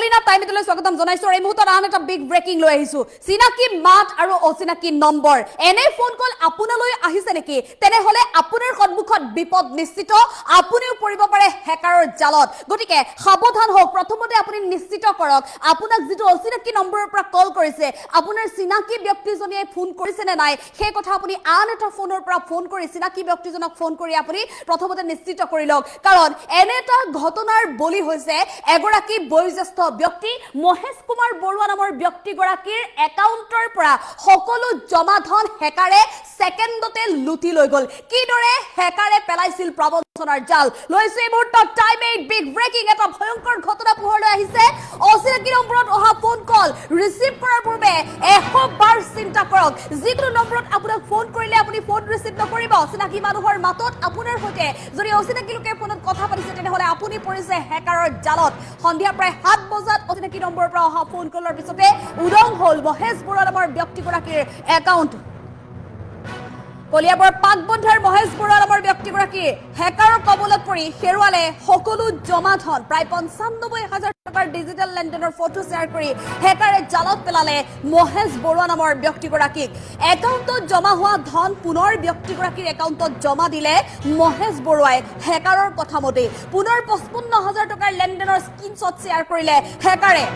কলিনা টাইমলৈ স্বাগতম জনাইছো এই মুহূৰ্তত আন এটা বিগ ব্ৰেকিং লৈ আহিছো চিনাকি মাত আৰু অচিনাকি নম্বৰ এনে ফোন কল আপোনালৈ আহিছে নেকি তেনেহলে আপোনাৰ সন্মুখত বিপদ নিশ্চিত আপুনিও পৰিব পাৰে হেকাৰৰ জালত গতিকে সাৱধান হওক প্ৰথমতে আপুনি নিশ্চিত কৰক আপোনাক যেটো অচিনাকি নম্বৰৰ পৰা কল কৰিছে আপোনাৰ চিনাকি ব্যক্তিজনিয়ে ফোন কৰিছে নে নাই সেই কথা আপুনি আন এটা ফোনৰ পৰা ফোন কৰি চিনাকি ব্যক্তিজনক ফোন কৰি আপুনি প্ৰথমতে নিশ্চিত কৰি লওক কাৰণ এনে এটা ঘটনাৰ বলি হৈছে এগৰাকী বয়োজ্যেষ্ঠ ব্যক্তি মহেশ কুমাৰ বৰুৱা নামৰ ব্যক্তিগৰাকীৰ একাউণ্টৰ পৰা সকলো জমা ধন হেকাৰে সেকেন্ডতে লুটি লৈ গল কিদৰে হেকাৰে পেলাইছিল প্ৰবঞ্চনাৰ জাল লৈছে এই মুহূৰ্তত টাইম 8 বিগ ব্ৰেকিং এটা ভয়ংকৰ ঘটনা পোহৰলৈ আহিছে অচিনাকি নম্বৰত অহা ফোন কল ৰিসিভ কৰাৰ পূৰ্বে 100 বাৰ চিন্তা কৰক যিকোনো নম্বৰত আপোনাক ফোন কৰিলে আপুনি ফোন ৰিসিভ নকৰিব চিনাকি মানুহৰ মাতত আপোনাৰ সৈতে যদি অচিনাকি লোকে ফোনত কথা পাতিছে তেনেহলে আপুনি পৰিছে হেকাৰৰ জালত সন্ধিয়া প্ৰায় 7 বজাত অচিনাকি নম্বৰৰ পৰা অহা ফোন কলৰ পিছতে উদং হল মহেশ বৰুৱা নামৰ ব্যক্তিগৰাকীৰ একাউণ্ট কলিয়াবৰ পাকবন্ধাৰ মহেশ বৰুৱা নামৰ ব্যক্তিগৰাকী হেকাৰৰ কবলত পৰি হেৰুৱালে সকলো জমা ধন প্ৰায় ৯৫,০০০ টকাৰ ডিজিটেল লেনদেনৰ ফটো শ্বেয়াৰ কৰি হেকাৰে জালত পেলালে মহেশ বৰুৱা নামৰ ব্যক্তিগৰাকীক একাউণ্টত জমা হোৱা ধন পুনৰ ব্যক্তিগৰাকীৰ একাউণ্টত জমা দিলে মহেশ বৰুৱাই হেকাৰৰ কথামতে পুনৰ ৫৫,০০০ টকাৰ লেনদেনৰ স্ক্ৰীনশ্বট শ্বেয়াৰ কৰিলে হেকাৰে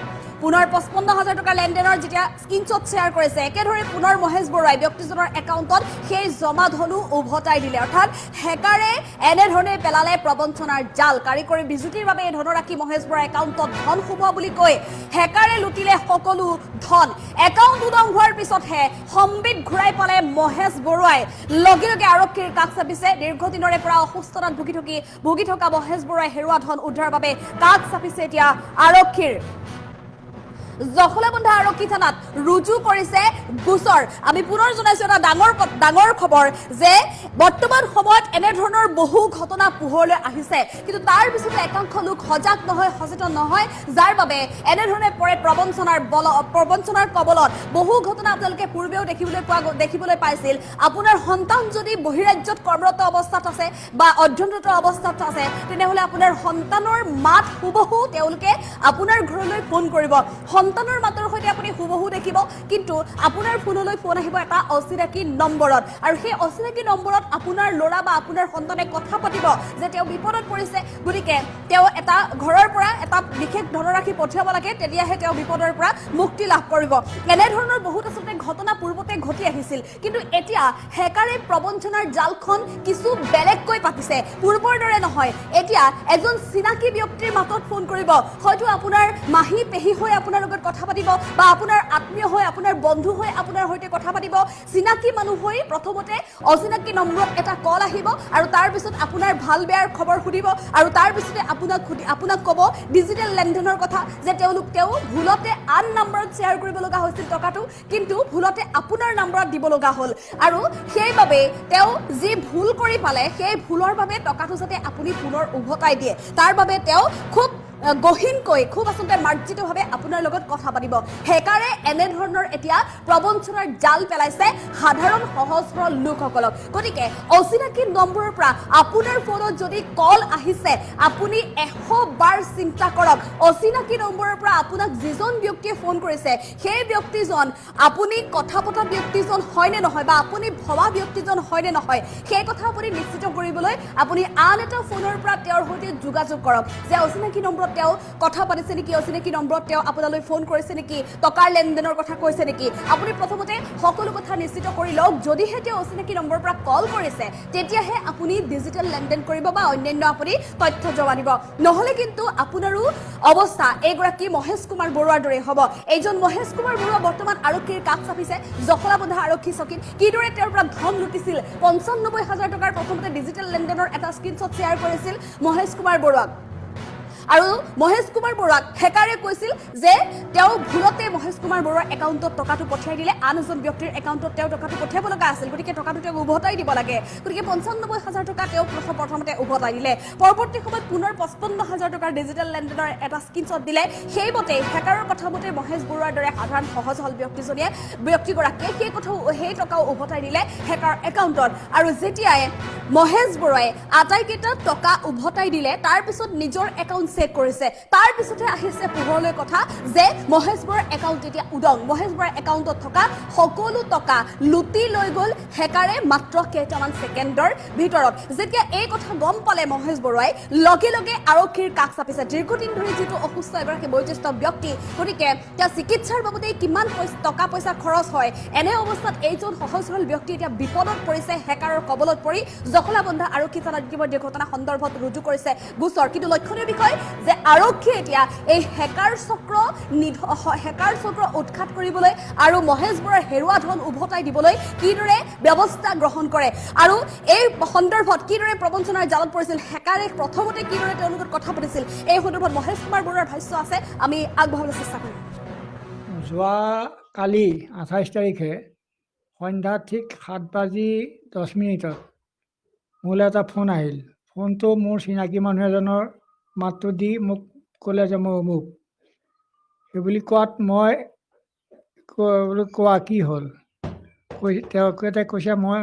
পুনৰ ৫৫,০০০ টকা লেনদেনৰ যেতিয়া স্ক্ৰীনশ্বট শ্বেয়াৰ কৰিছে একেদৰে পুনৰ মহেশ বৰুৱাই ব্যক্তিজনৰ একাউণ্টত সেই জমা ধনু উভতাই দিলে অৰ্থাৎ হেকাৰে এনেধৰণে পেলালে প্ৰবঞ্চনাৰ জাল কাৰিকৰী বিজুতিৰ বাবে এই ধনৰাশি মহেশ বৰুৱাৰ একাউণ্টত ধন সোমোৱা বুলি কৈ হেকাৰে লুটিলে সকলো ধন একাউণ্ট উদং হোৱাৰ পিছতহে সম্বিত ঘূৰাই পালে মহেশ বৰুৱাই লগে লগে আৰক্ষীৰ কাষ চাপিছে দীৰ্ঘদিনৰে পৰা অসুস্থতাত ভুগি থকা মহেশ বৰুৱাই হেৰুৱা ধন উদ্ধাৰৰ বাবে কাষ চাপিছে এতিয়া আৰক্ষীৰ জখলাবন্ধা আৰক্ষী থানাত ৰুজু কৰিছে গোচৰ আমি পুনৰ জনাইছো এটা ডাঙৰ খবৰ যে বৰ্তমান সময়ত এনে ধৰণৰ বহু ঘটনা পোহৰলৈ আহিছে কিন্তু তাৰ পিছতে একাংশ লোক সজাগ নহয় সচেতন নহয় যাৰ বাবে এনে ধৰণে পৰে প্ৰবঞ্চনাৰ কবলত বহু ঘটনা আপোনালোকে পূৰ্বেও দেখিবলৈ পাইছিল আপোনাৰ সন্তান যদি বহিৰাজ্যত কৰ্মৰত অৱস্থাত আছে বা অধ্যয়নৰত অৱস্থাত আছে তেনেহলে আপোনাৰ সন্তানৰ মাত হুবহু তেওঁলোকে আপোনাৰ ঘৰলৈ ফোন কৰিব সন্তানৰ মাতৰ সৈতে আপুনি হুবহু দেখিব কিন্তু আপোনাৰ ফোনলৈ ফোন আহিব এটা অচিনাকি নম্বৰত আৰু সেই অচিনাকি নম্বৰত আপোনাৰ ল'ৰা বা আপোনাৰ সন্তানে কথা পাতিব যে তেওঁ বিপদত পৰিছে গতিকে তেওঁ এটা ঘৰৰ পৰা এটা বিশেষ ধনৰাশি পঠিয়াব লাগে তেতিয়াহে তেওঁ বিপদৰ পৰা মুক্তি লাভ কৰিব এনে ধৰণৰ বহুত আচলতে ঘটনা পূৰ্বতে ঘটি আহিছিল কিন্তু এতিয়া হেকাৰে প্ৰবঞ্চনাৰ জালখন কিছু বেলেগকৈ পাতিছে পূৰ্বৰ দৰে নহয় এতিয়া এজন চিনাকি ব্যক্তিৰ মাতত ফোন কৰিব হয়তো আপোনাৰ মাহী পেহী হৈ আপোনাৰ লগত কথা পাতিব বা আপোনাৰ আত্মীয় হৈ আপোনাৰ বন্ধু হৈ আপোনাৰ সৈতে কথা পাতিব চিনাকি মানুহ হৈ প্ৰথমতে অচিনাকি নম্বৰত এটা কল আহিব আৰু তাৰ পিছত আপোনাৰ ভাল বেয়াৰ খবৰ খুদিব আৰু তাৰ পিছতে আপোনাক ক'ব ডিজিটেল লেনদেনৰ কথা যে তেওঁ ভুলতে আন নম্বৰত শ্বেয়াৰ কৰিব লগা হৈছিল টকাটো কিন্তু ভুলতে আপোনাৰ নম্বৰত দিব লগা হ'ল আৰু সেইবাবে তেওঁ যি ভুল কৰি পালে সেই ভুলৰ বাবে টকাটো যাতে আপুনি পুনৰ উভতাই দিয়ে তাৰ বাবে তেওঁ খুব গহীনকৈ খুব আচলতে মাৰ্জিতভাৱে আপোনাৰ লগত কথা পাতিব হেকাৰে এনে ধৰণৰ এতিয়া প্ৰবঞ্চনাৰ জাল পেলাইছে সাধাৰণ সহজ সৰল লোকসকলক গতিকে অচিনাকি নম্বৰৰ পৰা আপোনাৰ ফোনত যদি কল আহিছে আপুনি 100 বাৰ চিন্তা কৰক অচিনাকি নম্বৰৰ পৰা আপোনাক যিজন ব্যক্তিয়ে ফোন কৰিছে সেই ব্যক্তিজন আপুনি কথা পতা ব্যক্তিজন হয় নে নহয় বা আপুনি ভবা ব্যক্তিজন হয় নে নহয় সেই কথা আপুনি নিশ্চিত কৰিবলৈ আপুনি আন এটা ফোনৰ পৰা তেওঁৰ সৈতে যোগাযোগ কৰক যে অচিনাকি নম্বৰ তেওঁ কথা পাতিছে নেকি অচিনাকি নম্বৰত তেওঁ আপোনালৈ ফোন কৰিছে নেকি টকাৰ লেনদেনৰ কথা কৈছে নেকি আপুনি প্ৰথমতে সকলো কথা নিশ্চিত কৰি লওক যদিহে তেওঁ অচিনাকি নম্বৰৰ পৰা কল কৰিছে তেতিয়াহে আপুনি ডিজিটেল লেনদেন কৰিব বা অন্যান্য আপুনি তথ্য জমা দিব নহলে কিন্তু আপোনাৰো অৱস্থা এইগৰাকী মহেশ কুমাৰ বৰুৱাৰ দৰে হ'ব এইজন মহেশ কুমাৰ বৰুৱা বৰ্তমান আৰক্ষীৰ কাষ চাপিছে জখলাবন্ধা আৰক্ষী চকীত কিদৰে তেওঁৰ পৰা ধন লুটিছিল ৯৫,০০০ টকাৰ প্ৰথমতে ডিজিটেল লেনদেনৰ এটা স্ক্ৰীনশ্বট শ্বেয়াৰ কৰিছিল মহেশ কুমাৰ বৰুৱাক আৰু মহেশ কুমাৰ বৰুৱাক হেকাৰে কৈছিল যে তেওঁ ভুলতে মহেশ কুমাৰ বৰুৱাৰ একাউণ্টত টকাটো পঠিয়াই দিলে আন এজন ব্যক্তিৰ একাউণ্টত তেওঁ টকাটো পঠিয়াব লগা আছিল গতিকে টকাটো তেওঁ উভতাই দিব লাগে গতিকে ৯৫,০০০ টকা তেওঁ প্ৰথমতে উভতাই দিলে পৰৱৰ্তী সময়ত পুনৰ ৫৫,০০০ টকাৰ ডিজিটেল লেনদেনৰ এটা স্ক্ৰীনশ্বট দিলে সেইমতে হেকাৰৰ কথামতে মহেশ বৰুৱাৰ দৰে সাধাৰণ সহজ সৰল ব্যক্তিগৰাকীয়ে সেই টকাও উভতাই দিলে হেকাৰ একাউণ্টত আৰু যেতিয়াই মহেশ বৰুৱাই আটাইকেইটা টকা উভতাই দিলে তাৰ পিছত নিজৰ একাউণ্ট চেক কৰিছে তাৰ পিছতে আহিছে পোহৰলৈ কথা যে মহেশ বৰুৱাৰ একাউণ্ট এতিয়া উদং মহেশ বৰুৱাৰ একাউণ্টত থকা সকলো টকা লুটি লৈ গ'ল হেকাৰে মাত্ৰ কেইটামান ছেকেণ্ডৰ ভিতৰত যেতিয়া এই কথা গম পালে মহেশ বৰুৱাই লগে লগে আৰক্ষীৰ কাষ চাপিছে দীৰ্ঘদিন ধৰি যিটো অসুস্থ এগৰাকী বয়োজ্যেষ্ঠ ব্যক্তি গতিকে তেওঁ চিকিৎসাৰ বাবদে কিমান টকা পইচা খৰচ হয় এনে অৱস্থাত এইজন সহজ সৰল ব্যক্তি এতিয়া বিপদত পৰিছে হেকাৰৰ কবলত পৰি জখলাবন্ধা আৰক্ষী থানাত ইতিমধ্যে ঘটনা সন্দৰ্ভত ৰুজু কৰিছে গোচৰ কিন্তু লক্ষণীয় বিষয় যে আৰক্ষীয়ে এতিয়া এই হেকাৰ চক্ৰ উৎখাত কৰিবলৈ আৰু মহেশ বৰুৱাৰ হেৰুৱা ধন উভতাই দিবলৈ কিদৰে ব্যৱস্থা গ্ৰহণ কৰে আৰু এই সন্দৰ্ভত কিদৰে প্ৰবঞ্চনাৰ জালত পৰিছিল হেকাৰে প্ৰথমতে কিদৰে তেওঁলোকৰ কথা পাতিছিল এই সন্দৰ্ভত মহেশ কুমাৰ বৰুৱাৰ ভাষ্য আছে আমি আগবঢ়াবলৈ চেষ্টা কৰিম যোৱা কালি 28 তাৰিখে সন্ধ্যা ঠিক 7:10 মোলৈ এটা ফোন আহিল ফোনটো মোৰ চিনাকি মানুহ এজনৰ মাতটো দি মোক ক'লে যে মই অমুক সেইবুলি কোৱাত মই বোলো কোৱা কি হ'ল তেওঁতে কৈছে মই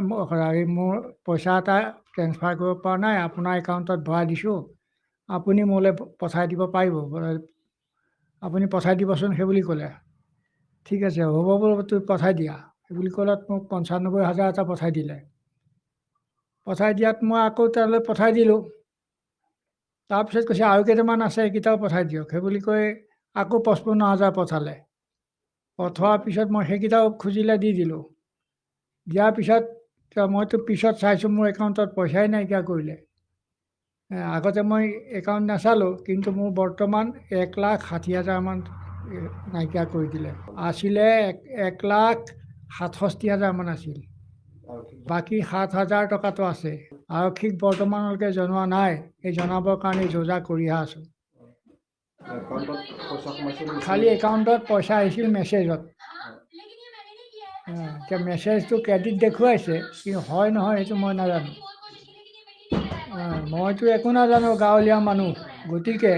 মোৰ পইচা এটা ট্ৰেন্সফাৰ কৰিব পৰা নাই আপোনাৰ একাউণ্টত ভৰাই দিছোঁ আপুনি মোলৈ পঠাই দিব পাৰিব আপুনি পঠাই দিবচোন সেইবুলি ক'লে ঠিক আছে হ'ব বোলো তুমি পঠাই দিয়া সেইবুলি ক'লত মোক 95,000 এটা পঠাই দিলে পঠাই দিয়াত মই আকৌ তালৈ পঠাই দিলোঁ তাৰপিছত কৈছে আৰু কেইটামান আছে সেইকেইটাও পঠাই দিয়ক সেইবুলি কৈ আকৌ 55,000 পঠালে পঠোৱাৰ পিছত মই সেইকেইটাও খুজিলে দি দিলোঁ দিয়াৰ পিছত মইতো পিছত চাইছোঁ মোৰ একাউণ্টত পইচাই নাইকিয়া কৰিলে আগতে মই একাউণ্ট নাচালোঁ কিন্তু মোৰ বৰ্তমান 1,60,000 মান নাইকিয়া কৰি দিলে আছিলে 1,67,000 মান আছিল বাকী 7,000 টকাটো আছে আৰক্ষীক বৰ্তমানলৈকে জনোৱা নাই এই জনাবৰ কাৰণে যোজা কৰিহে আছোঁ খালি একাউণ্টত পইচা আহিছিল মেছেজত এতিয়া মেছেজটো ক্ৰেডিট দেখুৱাইছে কিন্তু হয় নহয় সেইটো মই নাজানো মইতো একো নাজানো গাঁৱলীয়া মানুহ গতিকে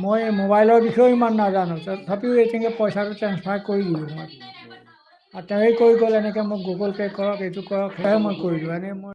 মই মোবাইলৰ বিষয়েও ইমান নাজানো তথাপিও তেনেকৈ পইচাটো ট্ৰেন্সফাৰ কৰি দিলোঁ মই আৰু তেওঁৱেই কৰি গ'ল এনেকৈ মোক গুগল পে' কৰক এইটো কৰক সেয়াই মই কৰিলোঁ এনেই মই